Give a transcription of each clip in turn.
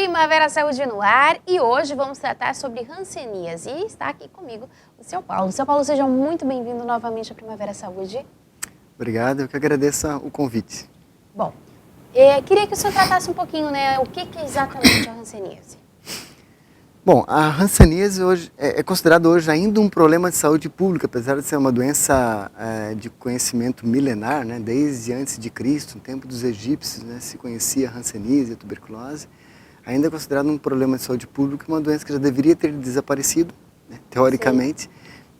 Primavera Saúde no ar e hoje vamos tratar sobre hanseníase. E está aqui comigo o seu Paulo. Seu Paulo, seja muito bem-vindo novamente à Primavera Saúde. Obrigado, eu que agradeço o convite. Bom, queria que o senhor tratasse um pouquinho, né, o que é exatamente a hanseníase. Bom, a hanseníase hoje é considerada hoje ainda um problema de saúde pública, apesar de ser uma doença de conhecimento milenar, né, desde antes de Cristo, no tempo dos egípcios, né, se conhecia a hanseníase, a tuberculose. Ainda é considerado um problema de saúde pública, uma doença que já deveria ter desaparecido, né, teoricamente, sim,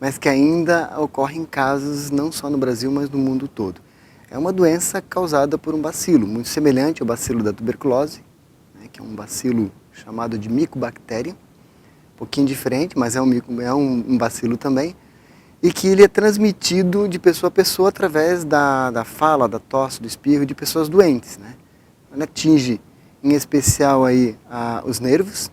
mas que ainda ocorre em casos não só no Brasil, mas no mundo todo. É uma doença causada por um bacilo, muito semelhante ao bacilo da tuberculose, né, que é um bacilo chamado de micobactéria, um pouquinho diferente, mas é um bacilo também, e que ele é transmitido de pessoa a pessoa através da fala, da tosse, do espirro de pessoas doentes, né? Ele atinge em especial aí os nervos,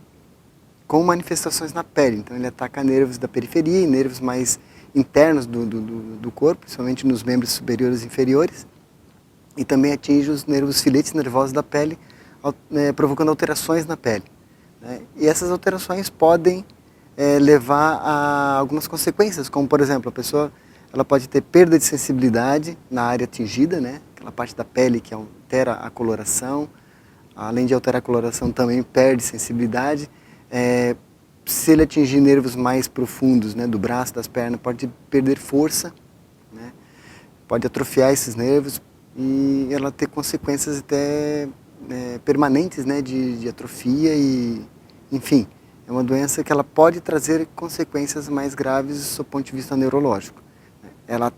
com manifestações na pele. Então ele ataca nervos da periferia e nervos mais internos do corpo, principalmente nos membros superiores e inferiores, e também atinge os nervos filetes nervosos da pele, provocando alterações na pele, né? E essas alterações podem levar a algumas consequências, como por exemplo, a pessoa ela pode ter perda de sensibilidade na área atingida, né? Aquela parte da pele que altera a coloração. Além de alterar a coloração, também perde sensibilidade. Se ele atingir nervos mais profundos, né, do braço, das pernas, pode perder força, né, pode atrofiar esses nervos e ela ter consequências até permanentes, né, de atrofia e, enfim, é uma doença que ela pode trazer consequências mais graves do ponto de vista neurológico. Ela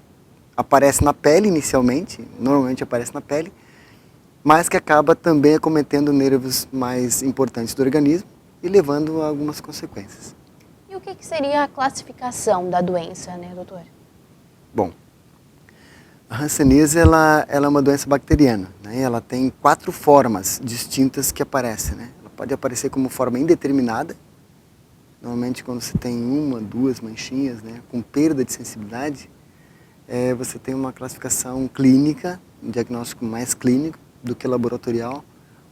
aparece na pele inicialmente, normalmente aparece na pele, mas que acaba também acometendo nervos mais importantes do organismo e levando a algumas consequências. E o que seria a classificação da doença, né, doutor? Bom, a hanseníase ela é uma doença bacteriana, né? Ela tem 4 formas distintas que aparecem, né? Ela pode aparecer como forma indeterminada, normalmente quando você tem 1, 2 manchinhas, né, com perda de sensibilidade, você tem uma classificação clínica, um diagnóstico mais clínico do que laboratorial,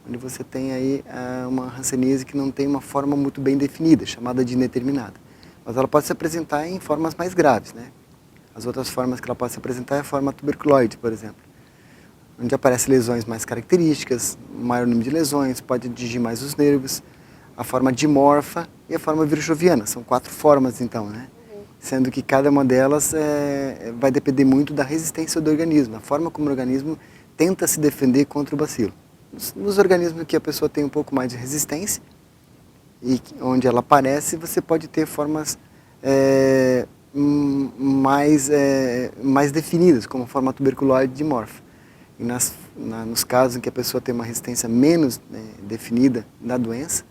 onde você tem aí uma hanseníase que não tem uma forma muito bem definida, chamada de indeterminada. Mas ela pode se apresentar em formas mais graves, né? As outras formas que ela pode se apresentar é a forma tuberculoide, por exemplo, onde aparecem lesões mais características, maior número de lesões, pode atingir mais os nervos, a forma dimorfa e a forma virchoviana. São 4 formas, então, né? Sendo que cada uma delas vai depender muito da resistência do organismo, a forma como o organismo tenta se defender contra o bacilo. Nos organismos que a pessoa tem um pouco mais de resistência, e onde ela aparece, você pode ter formas mais definidas, como a forma tuberculoide dimorfa. E nos casos em que a pessoa tem uma resistência menos definida da doença,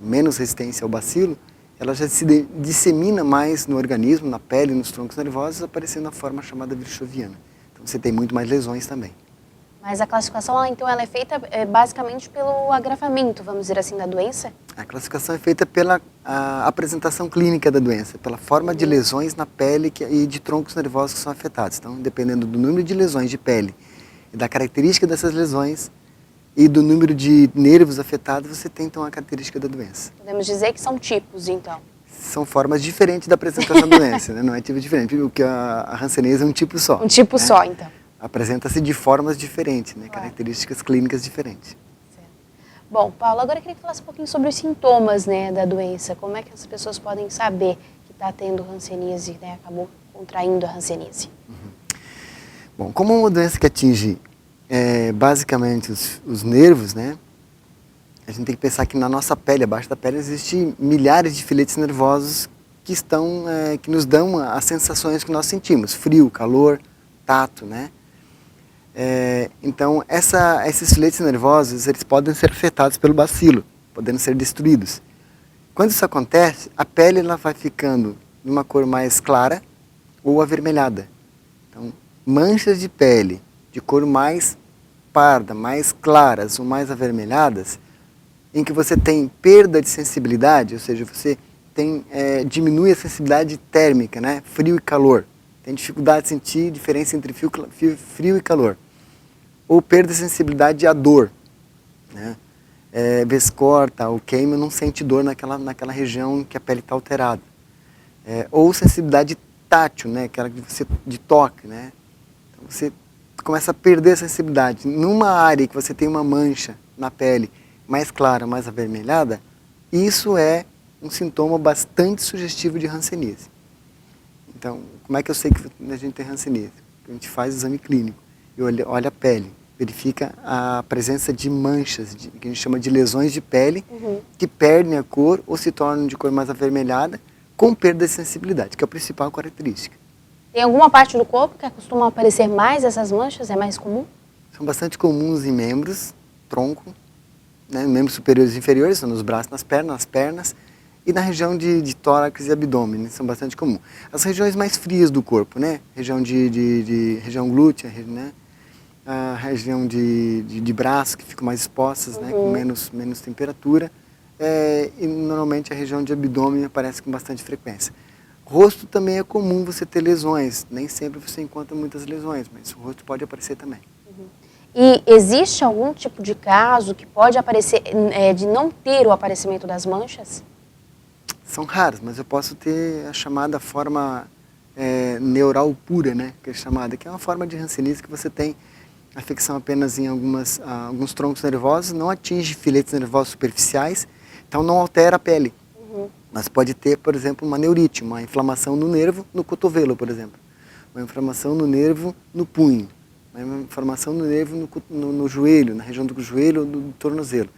menos resistência ao bacilo, ela já se dissemina mais no organismo, na pele, nos troncos nervosos, aparecendo na forma chamada virchoviana. Então você tem muito mais lesões também. Mas a classificação, então, ela é feita basicamente pelo agravamento, vamos dizer assim, da doença? A classificação é feita pela apresentação clínica da doença, pela forma de lesões na pele e de troncos nervosos que são afetados. Então, dependendo do número de lesões de pele e da característica dessas lesões e do número de nervos afetados, você tem, então, a característica da doença. Podemos dizer que são tipos, então? São formas diferentes da apresentação da doença, né? Não é tipo diferente, porque a hanseníase é um tipo só. Um tipo, né, só, então. Apresenta-se de formas diferentes, né? Características clínicas diferentes. Certo. Bom, Paulo, agora eu queria que falasse um pouquinho sobre os sintomas, né, da doença. Como é que as pessoas podem saber que está tendo hanseníase, né, acabou contraindo a hanseníase? Bom, como é uma doença que atinge basicamente os nervos, né? A gente tem que pensar que na nossa pele, abaixo da pele, existem milhares de filetes nervosos que nos dão as sensações que nós sentimos: frio, calor, tato, né? Então, esses filetes nervosos, eles podem ser afetados pelo bacilo, podendo ser destruídos. Quando isso acontece, a pele ela vai ficando de uma cor mais clara ou avermelhada. Então, manchas de pele de cor mais parda, mais claras ou mais avermelhadas, em que você tem perda de sensibilidade, ou seja, você diminui a sensibilidade térmica, né? Frio e calor. Tem dificuldade de sentir diferença entre frio e calor. Ou perda de sensibilidade à dor, né? vez corta ou queima, não sente dor naquela região que a pele está alterada. Ou sensibilidade tátil, né, aquela de toque, né? Então você começa a perder a sensibilidade. Numa área que você tem uma mancha na pele mais clara, mais avermelhada, isso é um sintoma bastante sugestivo de hanseníase. Então, como é que eu sei que a gente tem hanseníase? A gente faz o exame clínico e olha a pele, verifica a presença de manchas, que a gente chama de lesões de pele, que perdem a cor ou se tornam de cor mais avermelhada, com perda de sensibilidade, que é a principal característica. Tem alguma parte do corpo que costuma aparecer mais essas manchas? É mais comum? São bastante comuns em membros, tronco, né, membros superiores e inferiores, são nos braços, nas pernas, e na região de tórax e abdômen, né, são bastante comuns. As regiões mais frias do corpo, né, região região glútea, né, a região de braço, que ficam mais expostas, né, com menos temperatura, e normalmente a região de abdômen aparece com bastante frequência. Rosto também é comum você ter lesões, nem sempre você encontra muitas lesões, mas o rosto pode aparecer também. E existe algum tipo de caso que pode aparecer, de não ter o aparecimento das manchas? São raros, mas eu posso ter a chamada forma neural pura, né, que é chamada, que é uma forma de hanseníase que você tem afecção apenas em alguns troncos nervosos, não atinge filetes nervosos superficiais, então não altera a pele. Mas pode ter, por exemplo, uma neurite, uma inflamação no nervo, no cotovelo, por exemplo. Uma inflamação no nervo no punho. Uma inflamação no nervo no joelho, na região do joelho ou do tornozelo.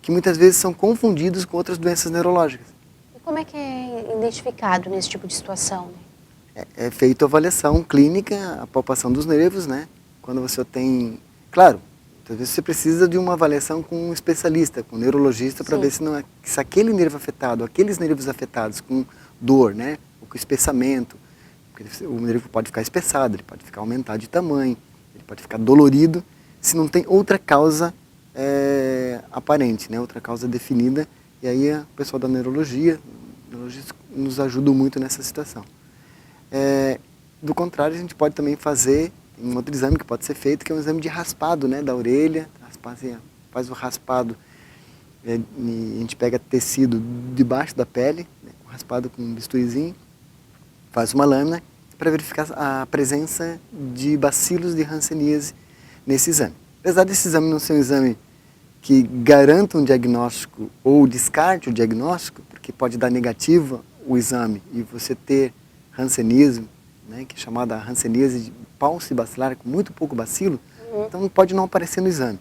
Que muitas vezes são confundidos com outras doenças neurológicas. E como é que é identificado nesse tipo de situação? É feita a avaliação clínica, a palpação dos nervos, né? Quando você tem... Claro, às vezes você precisa de uma avaliação com um especialista, com um neurologista, para ver se aquele nervo afetado, aqueles nervos afetados com dor, né, ou com espessamento, porque o nervo pode ficar espessado, ele pode ficar aumentado de tamanho, ele pode ficar dolorido, se não tem outra causa aparente, né, outra causa definida, e aí o pessoal da neurologia nos ajuda muito nessa situação. Do contrário, a gente pode também fazer um outro exame que pode ser feito, que é um exame de raspado, né, da orelha, faz o raspado, a gente pega tecido debaixo da pele, né, raspado com um bisturizinho, faz uma lâmina para verificar a presença de bacilos de hanseníase nesse exame. Apesar desse exame não ser um exame que garanta um diagnóstico ou descarte o diagnóstico, porque pode dar negativo o exame e você ter hanseníase, né, que é chamada hanseníase de paucibacilar, com muito pouco bacilo, então pode não aparecer no exame.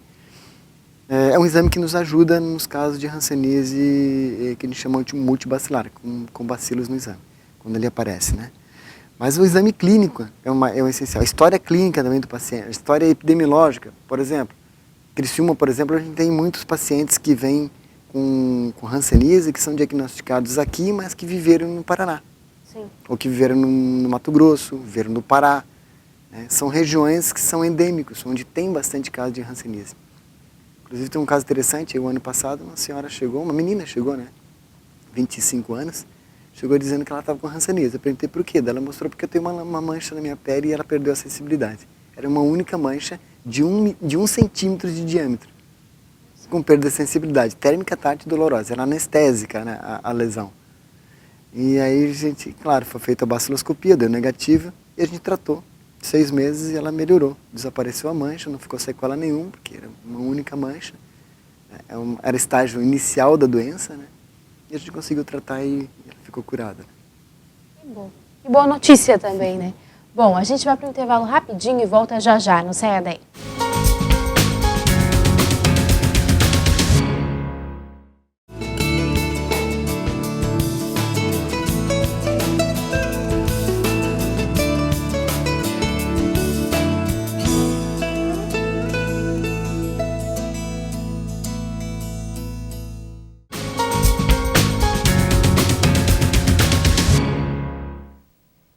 É um exame que nos ajuda nos casos de hanseníase que a gente chama de multibacilar, com bacilos no exame, quando ele aparece, né? Mas o exame clínico é o essencial. A história clínica também do paciente, a história epidemiológica, por exemplo. Criciúma, por exemplo, a gente tem muitos pacientes que vêm com hanseníase, que são diagnosticados aqui, mas que viveram no Paraná. Sim. Ou que viveram no Mato Grosso, viveram no Pará. Né? São regiões que são endêmicos, onde tem bastante caso de hanseníase. Inclusive tem um caso interessante, o ano passado uma senhora chegou, uma menina chegou, né, 25 anos, chegou dizendo que ela estava com hanseníase. Eu perguntei por quê, ela mostrou porque eu tenho uma mancha na minha pele e ela perdeu a sensibilidade. Era uma única mancha de 1 centímetro de diâmetro, com perda de sensibilidade, térmica, tátil e dolorosa. Era anestésica, né, a lesão. E aí a gente, claro, foi feita a baciloscopia, deu negativa, e a gente tratou. 6 meses e ela melhorou. Desapareceu a mancha, não ficou sequela nenhuma, porque era uma única mancha. Era estágio inicial da doença, né? E a gente conseguiu tratar e ela ficou curada. Que bom. Que boa notícia também, né? Bom, a gente vai para um intervalo rapidinho e volta já já, não saia daí.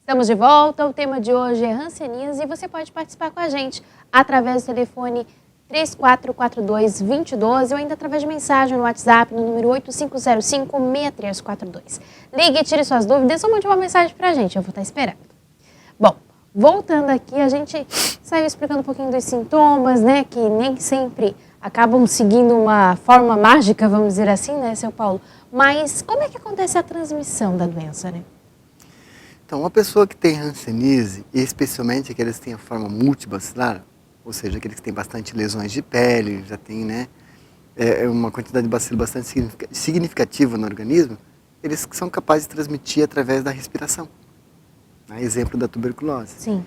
Estamos de volta, o tema de hoje é hanseníase e você pode participar com a gente através do telefone 3442-2012 ou ainda através de mensagem no WhatsApp no número 8505-6342. Ligue, tire suas dúvidas ou mande uma mensagem para a gente, eu vou estar esperando. Bom, voltando aqui, a gente saiu explicando um pouquinho dos sintomas, né, que nem sempre acabam seguindo uma forma mágica, vamos dizer assim, né, seu Paulo? Mas como é que acontece a transmissão da doença, né? Então, uma pessoa que tem hanseníase, e especialmente aqueles que têm a forma multibacilar, ou seja, aqueles que têm bastante lesões de pele, já tem, né, uma quantidade de bacilo bastante significativa no organismo, eles são capazes de transmitir através da respiração. Exemplo da tuberculose. Sim.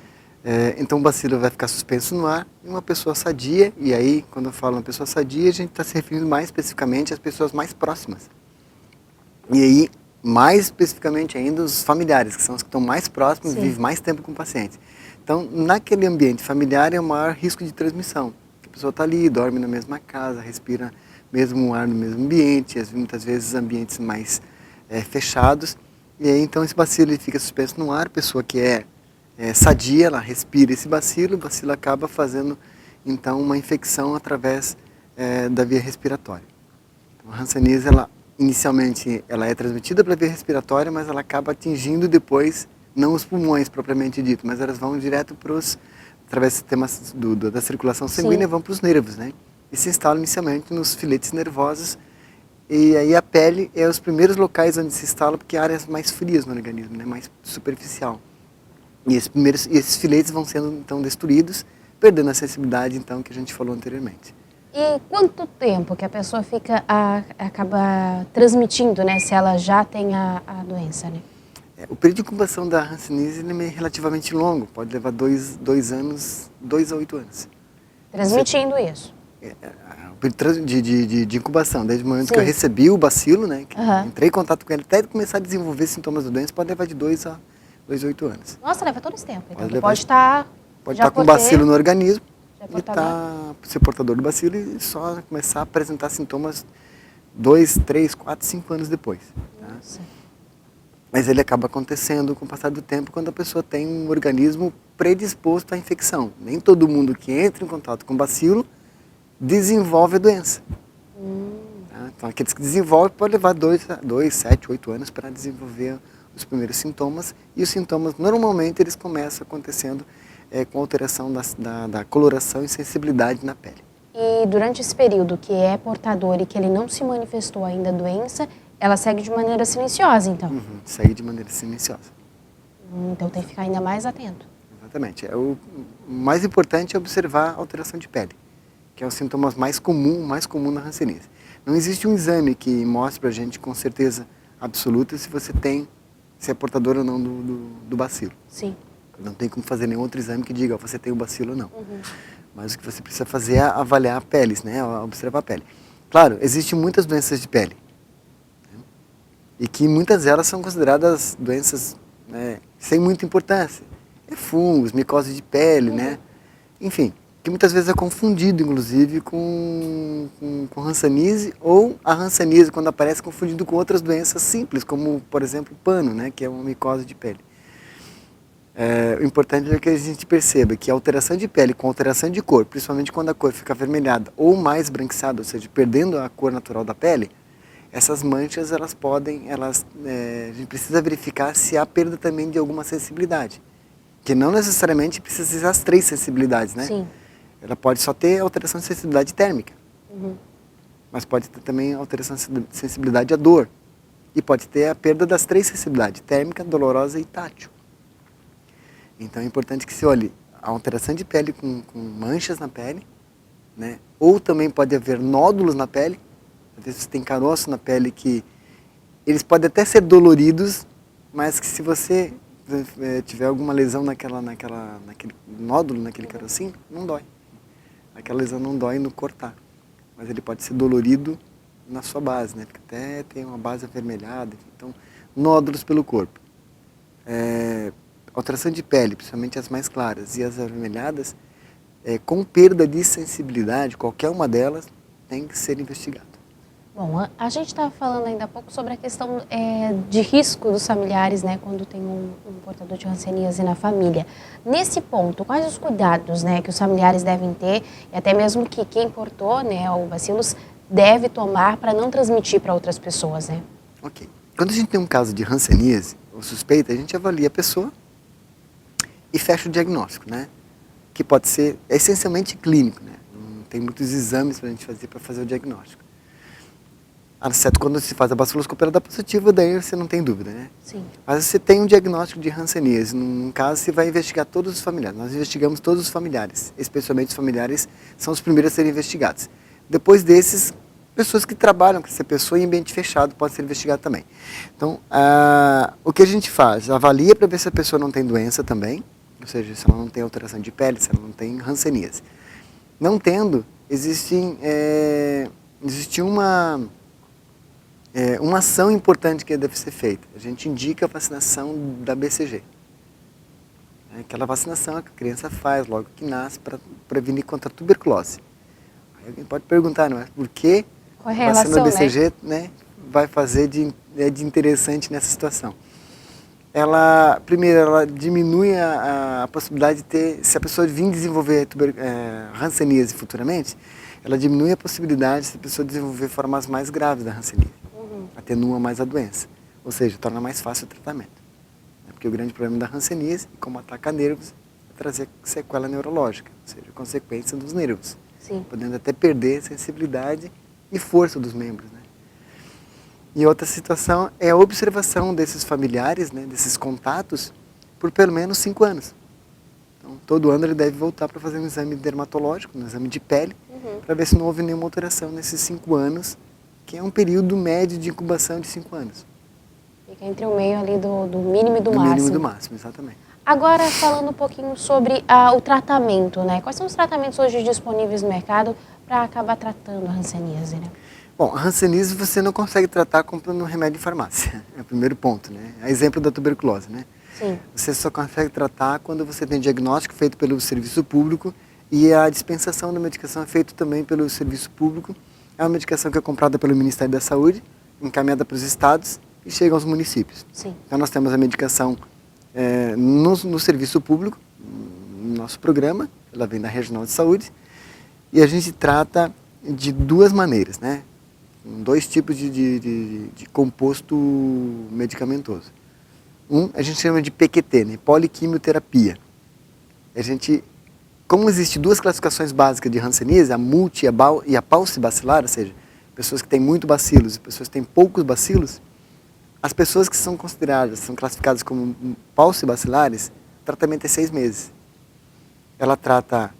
Então o bacilo vai ficar suspenso no ar e uma pessoa sadia, e aí quando eu falo uma pessoa sadia, a gente está se referindo mais especificamente às pessoas mais próximas. E aí, mais especificamente ainda, os familiares, que são os que estão mais próximos e vivem mais tempo com o paciente. Então, naquele ambiente familiar é o maior risco de transmissão. A pessoa está ali, dorme na mesma casa, respira mesmo ar no mesmo ambiente, muitas vezes ambientes mais fechados. E aí, então, esse bacilo ele fica suspenso no ar, a pessoa que é sadia, ela respira esse bacilo, o bacilo acaba fazendo, então, uma infecção através da via respiratória. Então, a hanseníase, inicialmente, ela é transmitida pela via respiratória, mas ela acaba atingindo depois, não os pulmões propriamente dito, mas elas vão direto através do sistema da circulação sanguínea, vão para os nervos, né? E se instalam inicialmente nos filetes nervosos, e aí a pele é os primeiros locais onde se instala, porque há áreas mais frias no organismo, né? Mais superficial. E esses filetes vão sendo, então, destruídos, perdendo a sensibilidade, então, que a gente falou anteriormente. E quanto tempo que a pessoa acaba transmitindo, né, se ela já tem a doença, né? O período de incubação da hanseníase é relativamente longo, pode levar 2 anos, 2 a 8 anos. Transmitindo isso. O período de incubação, desde o momento que eu recebi o bacilo, né, que entrei em contato com ele, até começar a desenvolver sintomas da doença, pode levar de 2 a 8 anos. Nossa, leva todo esse tempo. Então, pode estar com o bacilo no organismo e ser portador do bacilo e só começar a apresentar sintomas 2, 3, 4, 5 anos depois. Tá? Mas ele acaba acontecendo com o passar do tempo quando a pessoa tem um organismo predisposto à infecção. Nem todo mundo que entra em contato com o bacilo desenvolve a doença. Tá? Então, aqueles que desenvolvem podem levar 2, 7, 8 anos para desenvolver os primeiros sintomas, e os sintomas normalmente eles começam acontecendo com alteração da coloração e sensibilidade na pele. E durante esse período que é portador e que ele não se manifestou ainda a doença, ela segue de maneira silenciosa, então? Segue de maneira silenciosa. Então tem que ficar ainda mais atento. Exatamente. O mais importante é observar a alteração de pele, que é o sintoma mais comum na hanseníase. Não existe um exame que mostre para a gente com certeza absoluta se é portador ou não do bacilo. Sim. Não tem como fazer nenhum outro exame que diga você tem o bacilo ou não. Mas o que você precisa fazer é avaliar a pele, né? Observar a pele. Claro, existem muitas doenças de pele. Né? E que muitas delas são consideradas doenças, né, sem muita importância. Fungos, micose de pele, né? Enfim, que muitas vezes é confundido, inclusive, com hanseníase, ou a hanseníase, quando aparece, confundido com outras doenças simples, como, por exemplo, pano, né? Que é uma micose de pele. O importante é que a gente perceba que a alteração de pele com alteração de cor, principalmente quando a cor fica avermelhada ou mais branquiçada, ou seja, perdendo a cor natural da pele, essas manchas, a gente precisa verificar se há perda também de alguma sensibilidade. Que não necessariamente precisa ser as 3 sensibilidades, né? Sim. Ela pode só ter alteração de sensibilidade térmica, mas pode ter também alteração de sensibilidade à dor. E pode ter a perda das 3 sensibilidades, térmica, dolorosa e tátil. Então é importante que se olhe a alteração de pele com manchas na pele, né? Ou também pode haver nódulos na pele, às vezes você tem caroço na pele que eles podem até ser doloridos, mas que se você tiver alguma lesão naquele nódulo, naquele carocinho, não dói. Aquela lesão não dói no cortar, mas ele pode ser dolorido na sua base, né? Porque até tem uma base avermelhada, então nódulos pelo corpo. Alteração de pele, principalmente as mais claras e as avermelhadas, com perda de sensibilidade, qualquer uma delas tem que ser investigado. Bom, a gente estava falando ainda há pouco sobre a questão de risco dos familiares, né, quando tem um portador de hanseníase na família. Nesse ponto, quais os cuidados, né, que os familiares devem ter e até mesmo que quem portou, né, o bacilos deve tomar para não transmitir para outras pessoas, né? Ok. Quando a gente tem um caso de hanseníase ou suspeita, a gente avalia a pessoa e fecha o diagnóstico, né? Que pode ser essencialmente clínico, né? tem muitos exames para a gente fazer o diagnóstico. Exceto quando se faz a baciloscopia, ela dá positivo, daí você não tem dúvida, né? Sim. Mas você tem um diagnóstico de hanseníase. Num caso, você vai investigar todos os familiares. Nós investigamos todos os familiares, especialmente os familiares são os primeiros a serem investigados. Depois desses, pessoas que trabalham com essa pessoa em ambiente fechado pode ser investigado também. Então, o que a gente faz? Avalia para ver se a pessoa não tem doença também, ou seja, se ela não tem alteração de pele, se ela não tem hanseníase. Não tendo, existe uma ação importante que deve ser feita. A gente indica a vacinação da BCG. Aquela vacinação que a criança faz logo que nasce para prevenir contra a tuberculose. Aí alguém pode perguntar, não é? Por que Qual é a a vacina relação, BCG vai fazer de interessante nessa situação? Primeiro, ela diminui a possibilidade de ter, se a pessoa vir desenvolver hanseníase futuramente, ela diminui a possibilidade de a pessoa desenvolver formas mais graves da hanseníase. Atenua mais a doença, ou seja, torna mais fácil o tratamento. Porque o grande problema da hanseníase, como ataca nervos, é trazer sequela neurológica, ou seja, consequência dos nervos, podendo até perder sensibilidade e força dos membros. Né? E outra situação é a observação desses familiares, né, desses contatos, por pelo menos 5 anos. Então, todo ano ele deve voltar para fazer um exame dermatológico, um exame de pele, para ver se não houve nenhuma alteração nesses 5 anos, que é um período médio de incubação de 5 anos. Fica entre o meio ali do mínimo e do máximo. Do mínimo e do máximo, exatamente. Agora, falando um pouquinho sobre o tratamento, né? Quais são os tratamentos hoje disponíveis no mercado para acabar tratando a hanseníase, né? Bom, a hanseníase você não consegue tratar comprando um remédio em farmácia, é o primeiro ponto, né? É exemplo da tuberculose, né? Sim. Você só consegue tratar quando você tem diagnóstico feito pelo serviço público e a dispensação da medicação é feita também pelo serviço público. É uma medicação que é comprada pelo Ministério da Saúde, encaminhada para os estados e chega aos municípios. Sim. Então nós temos a medicação no serviço público, no nosso programa, ela vem da Regional de Saúde, e a gente trata de 2 maneiras, né? 2 tipos de composto medicamentoso. A gente chama de PQT, né? Poliquimioterapia. Como existem 2 classificações básicas de hanseníase, a multi e a paucibacilar, ou seja, pessoas que têm muito bacilos e pessoas que têm poucos bacilos, as pessoas que são consideradas, são classificadas como paucibacilares, o tratamento é 6 meses. Ela trata,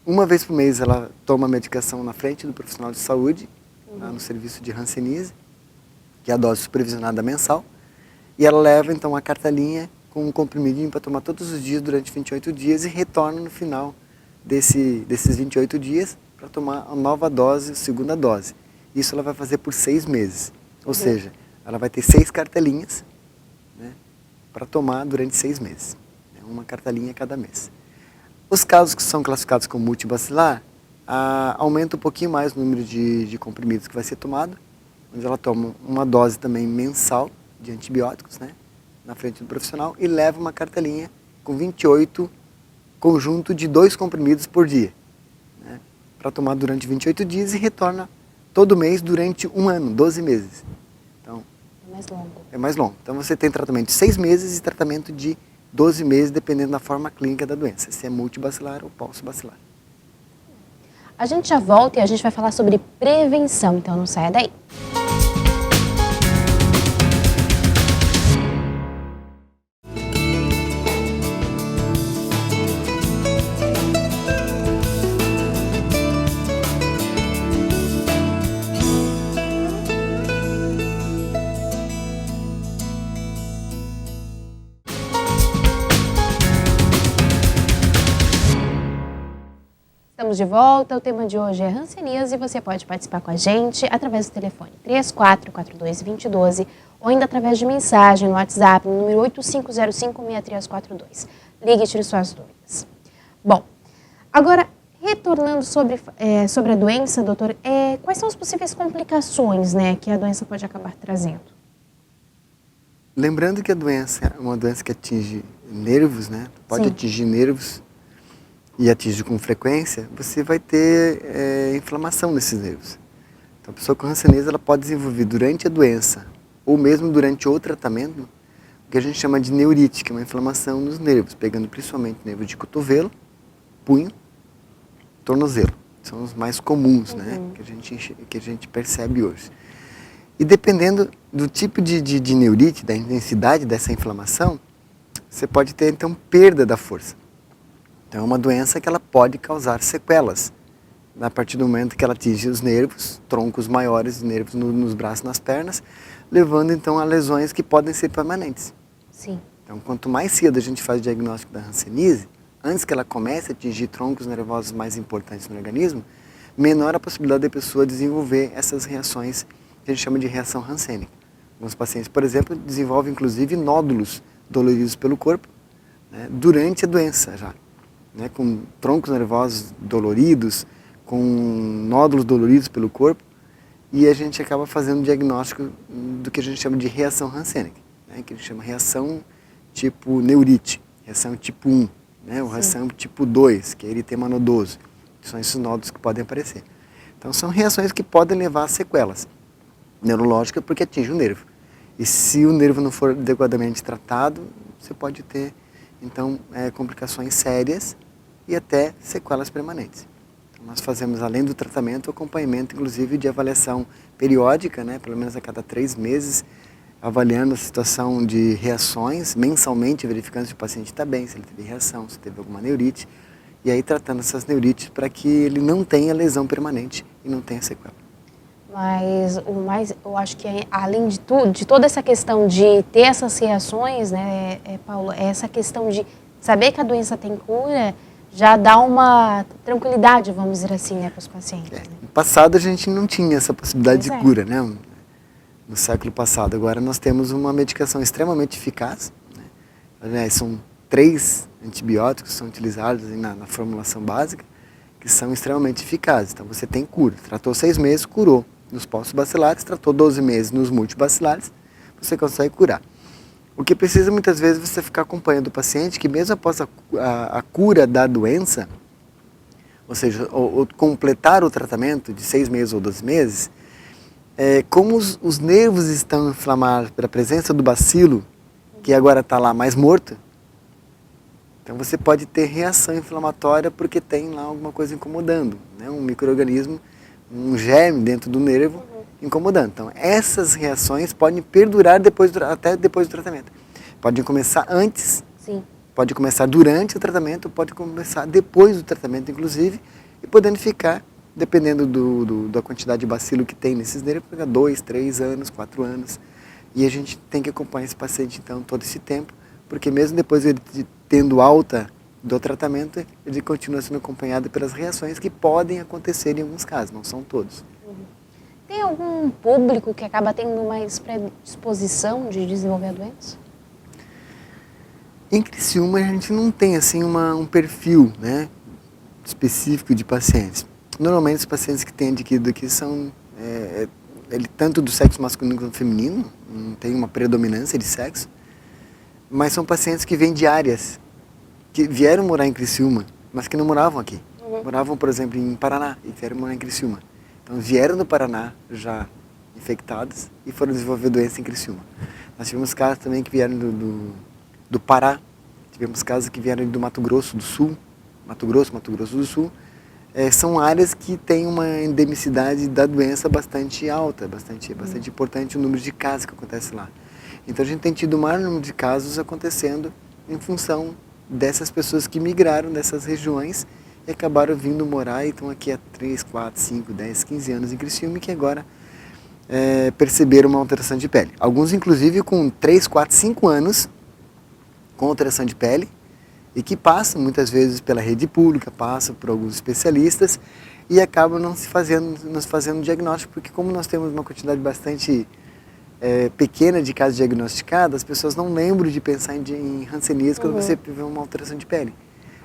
1 vez por mês, ela toma a medicação na frente do profissional de saúde, lá no serviço de hanseníase, que é a dose supervisionada mensal, e ela leva então a cartelinha com um comprimidinho para tomar todos os dias durante 28 dias e retorna no final desses 28 dias para tomar a nova dose, a segunda dose. Isso ela vai fazer por 6 meses. Ou seja, ela vai ter 6 cartelinhas, né, para tomar durante 6 meses. Uma cartelinha cada mês. Os casos que são classificados como multibacilar, aumenta um pouquinho mais o número de comprimidos que vai ser tomado, onde ela toma uma dose também mensal de antibióticos, né, na frente do profissional, e leva uma cartelinha com 28 conjunto de 2 comprimidos por dia, né, para tomar durante 28 dias e retorna todo mês durante 1 ano, 12 meses. Então, é mais longo. É mais longo. Então você tem tratamento de 6 meses e tratamento de 12 meses, dependendo da forma clínica da doença, se é multibacilar ou paucibacilar. A gente já volta e a gente vai falar sobre prevenção, então não saia daí. Estamos de volta, o tema de hoje é hanseníase e você pode participar com a gente através do telefone 3442-2012 ou ainda através de mensagem no WhatsApp, no número 8505-6342. Ligue e tire suas dúvidas. Bom, agora, retornando sobre a doença, doutor, quais são as possíveis complicações, né, que a doença pode acabar trazendo? Lembrando que a doença é uma doença que atinge nervos, né? Pode Sim. atingir nervos e atinge com frequência, você vai ter inflamação nesses nervos. Então a pessoa com hanseníase ela pode desenvolver durante a doença ou mesmo durante o tratamento o que a gente chama de neurite, que é uma inflamação nos nervos, pegando principalmente nervo de cotovelo, punho, tornozelo. São os mais comuns, né, que a gente percebe hoje. E dependendo do tipo de neurite, da intensidade dessa inflamação, você pode ter, então, perda da força. Então, é uma doença que ela pode causar sequelas, a partir do momento que ela atinge os nervos, troncos maiores de nervos nos braços e nas pernas, levando, então, a lesões que podem ser permanentes. Sim. Então, quanto mais cedo a gente faz o diagnóstico da hanseníase, antes que ela comece a atingir troncos nervosos mais importantes no organismo, menor a possibilidade da pessoa desenvolver essas reações que a gente chama de reação hansênica. Alguns pacientes, por exemplo, desenvolvem inclusive nódulos doloridos pelo corpo, né, durante a doença já, né, com troncos nervosos doloridos, com nódulos doloridos pelo corpo, e a gente acaba fazendo um diagnóstico do que a gente chama de reação hansênica, né, que a gente chama reação tipo neurite, reação tipo 1, né, ou reação tipo 2, que é eritema nodoso. São esses nódulos que podem aparecer. Então, são reações que podem levar a sequelas neurológicas porque atinge o nervo. E se o nervo não for adequadamente tratado, você pode ter, então, complicações sérias e até sequelas permanentes. Então, nós fazemos, além do tratamento, acompanhamento, inclusive, de avaliação periódica, né, pelo menos a cada 3 meses, avaliando a situação de reações, mensalmente verificando se o paciente está bem, se ele teve reação, se teve alguma neurite, e aí tratando essas neurites para que ele não tenha lesão permanente e não tenha sequela. Mas eu acho que além de tudo, de toda essa questão de ter essas reações, né, Paulo, essa questão de saber que a doença tem cura, já dá uma tranquilidade, vamos dizer assim, né, para os pacientes. Né? No passado a gente não tinha essa possibilidade de cura, né? No século passado. Agora nós temos uma medicação extremamente eficaz, né? Aliás, são 3 antibióticos que são utilizados na formulação básica, que são extremamente eficazes. Então você tem cura. Tratou 6 meses, curou nos postos bacilares, tratou 12 meses nos multibacilares, você consegue curar. O que precisa muitas vezes você ficar acompanhando o paciente, que mesmo após a cura da doença, ou seja, ou completar o tratamento de 6 meses ou 12 meses, como os nervos estão inflamados pela presença do bacilo, que agora está lá mais morto, então você pode ter reação inflamatória porque tem lá alguma coisa incomodando, né? Um micro-organismo, um germe dentro do nervo incomodando. Então essas reações podem perdurar até depois do tratamento. Podem começar antes, Sim. Pode começar durante o tratamento, pode começar depois do tratamento inclusive, e podendo ficar, dependendo da quantidade de bacilo que tem nesses nervos, 2, 3 anos, 4 anos. E a gente tem que acompanhar esse paciente então todo esse tempo, porque mesmo depois ele tendo alta do tratamento, ele continua sendo acompanhado pelas reações que podem acontecer em alguns casos, não são todos. Tem algum público que acaba tendo mais predisposição de desenvolver a doença? Em Criciúma a gente não tem assim um perfil, né, específico de pacientes. Normalmente os pacientes que têm adquirido aqui são tanto do sexo masculino quanto feminino, não tem uma predominância de sexo, mas são pacientes que vêm de áreas, que vieram morar em Criciúma, mas que não moravam aqui. Moravam, por exemplo, em Paraná e vieram morar em Criciúma. Então vieram do Paraná já infectados e foram desenvolver doença em Criciúma. Nós tivemos casos também que vieram do Pará, tivemos casos que vieram do Mato Grosso do Sul, Mato Grosso do Sul. São áreas que têm uma endemicidade da doença bastante alta, bastante importante o número de casos que acontece lá. Então a gente tem tido o maior número de casos acontecendo em função dessas pessoas que migraram dessas regiões e acabaram vindo morar e estão aqui há 3, 4, 5, 10, 15 anos em Criciúma e que agora perceberam uma alteração de pele. Alguns inclusive com 3, 4, 5 anos com alteração de pele e que passam muitas vezes pela rede pública, passam por alguns especialistas e acabam não se fazendo diagnóstico, porque como nós temos uma quantidade bastante pequena de casos diagnosticados, as pessoas não lembram de pensar em hanseníase quando você vê uma alteração de pele.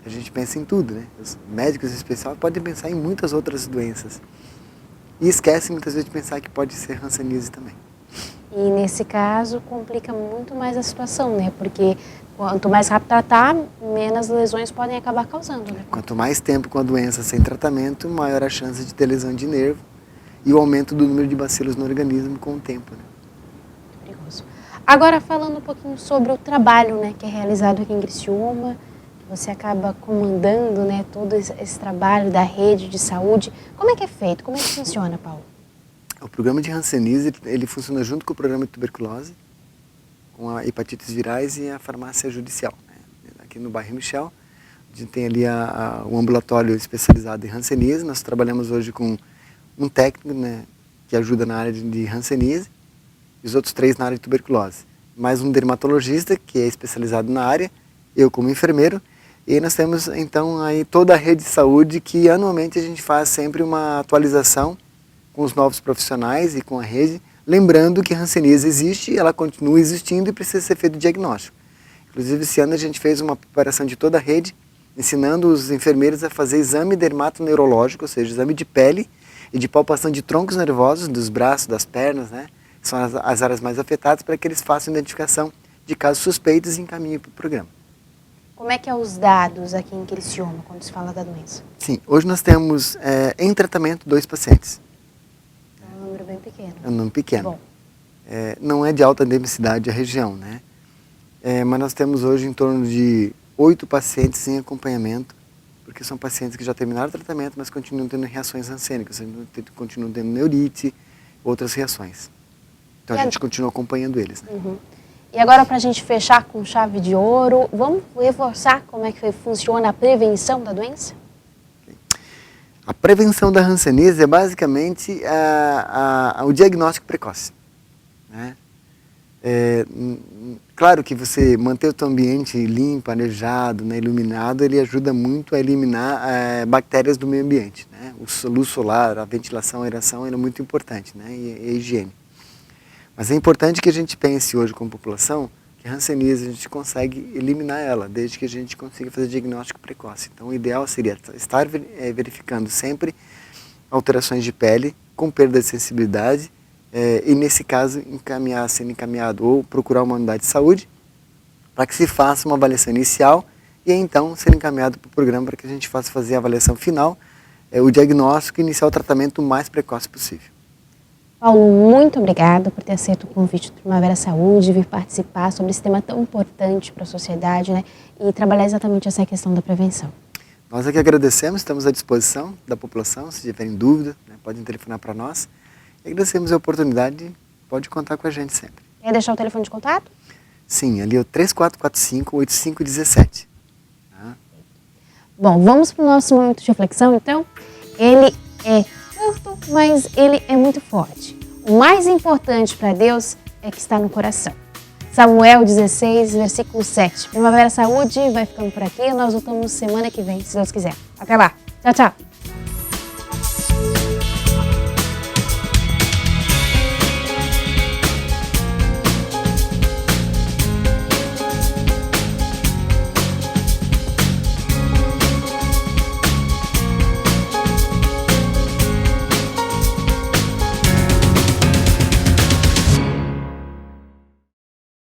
A gente pensa em tudo, né? Os médicos especiais podem pensar em muitas outras doenças e esquecem muitas vezes de pensar que pode ser hanseníase também. E nesse caso complica muito mais a situação, né? Porque quanto mais rápido tratar, menos lesões podem acabar causando, né? Quanto mais tempo com a doença sem tratamento, maior a chance de ter lesão de nervo e o aumento do número de bacilos no organismo com o tempo, né? Perigoso. Agora falando um pouquinho sobre o trabalho, né, que é realizado aqui em Criciúma, Você acaba comandando, né, todo esse trabalho da rede de saúde. Como é que é feito? Como é que funciona, Paulo? O programa de hanseníase, ele funciona junto com o programa de tuberculose, com a hepatites virais e a farmácia judicial. Né? Aqui no bairro Michel, a gente tem ali o ambulatório especializado em hanseníase. Nós trabalhamos hoje com um técnico, né, que ajuda na área de hanseníase, e os outros 3 na área de tuberculose. Mais um dermatologista, que é especializado na área, eu como enfermeiro, e nós temos então aí toda a rede de saúde que anualmente a gente faz sempre uma atualização com os novos profissionais e com a rede, lembrando que a hanseníase existe, ela continua existindo e precisa ser feito diagnóstico. Inclusive esse ano a gente fez uma preparação de toda a rede, ensinando os enfermeiros a fazer exame dermatoneurológico, ou seja, exame de pele e de palpação de troncos nervosos, dos braços, das pernas, né? São as áreas mais afetadas, para que eles façam identificação de casos suspeitos e encaminhem para o programa. Como é que é os dados aqui em Criciúma, quando se fala da doença? Sim, hoje nós temos em tratamento 2 pacientes. É um número bem pequeno. É um número pequeno. Bom. Não é de alta densidade a região, né? Mas nós temos hoje em torno de 8 pacientes em acompanhamento, porque são pacientes que já terminaram o tratamento, mas continuam tendo reações hansênicas, continuam tendo neurite, outras reações. Então a gente continua acompanhando eles. Né? Uhum. E agora, para a gente fechar com chave de ouro, vamos reforçar como é que funciona a prevenção da doença? A prevenção da hanseníase é basicamente o diagnóstico precoce. Né? Claro que você manter o seu ambiente limpo, arejado, né, iluminado, ele ajuda muito a eliminar bactérias do meio ambiente. Né? O luz solar, a ventilação, a aeração é muito importante, né? E a higiene. Mas é importante que a gente pense hoje como população que a hanseníase a gente consegue eliminar ela, desde que a gente consiga fazer diagnóstico precoce. Então o ideal seria estar verificando sempre alterações de pele com perda de sensibilidade e nesse caso sendo encaminhado ou procurar uma unidade de saúde para que se faça uma avaliação inicial e então ser encaminhado para o programa para que a gente faça fazer a avaliação final, o diagnóstico e iniciar o tratamento o mais precoce possível. Paulo, muito obrigada por ter aceito o convite do Primavera Saúde, vir participar sobre esse tema tão importante para a sociedade, né, e trabalhar exatamente essa questão da prevenção. Nós aqui agradecemos, estamos à disposição da população, se tiverem dúvida, né, podem telefonar para nós. E agradecemos a oportunidade, pode contar com a gente sempre. Quer deixar o telefone de contato? Sim, ali é o 3445-8517. Tá? Bom, vamos para o nosso momento de reflexão, então. Ele é curto, mas ele é muito forte. O mais importante para Deus é que está no coração. Samuel 16, versículo 7. Primavera Saúde vai ficando por aqui. Nós voltamos semana que vem, se Deus quiser. Até lá. Tchau, tchau.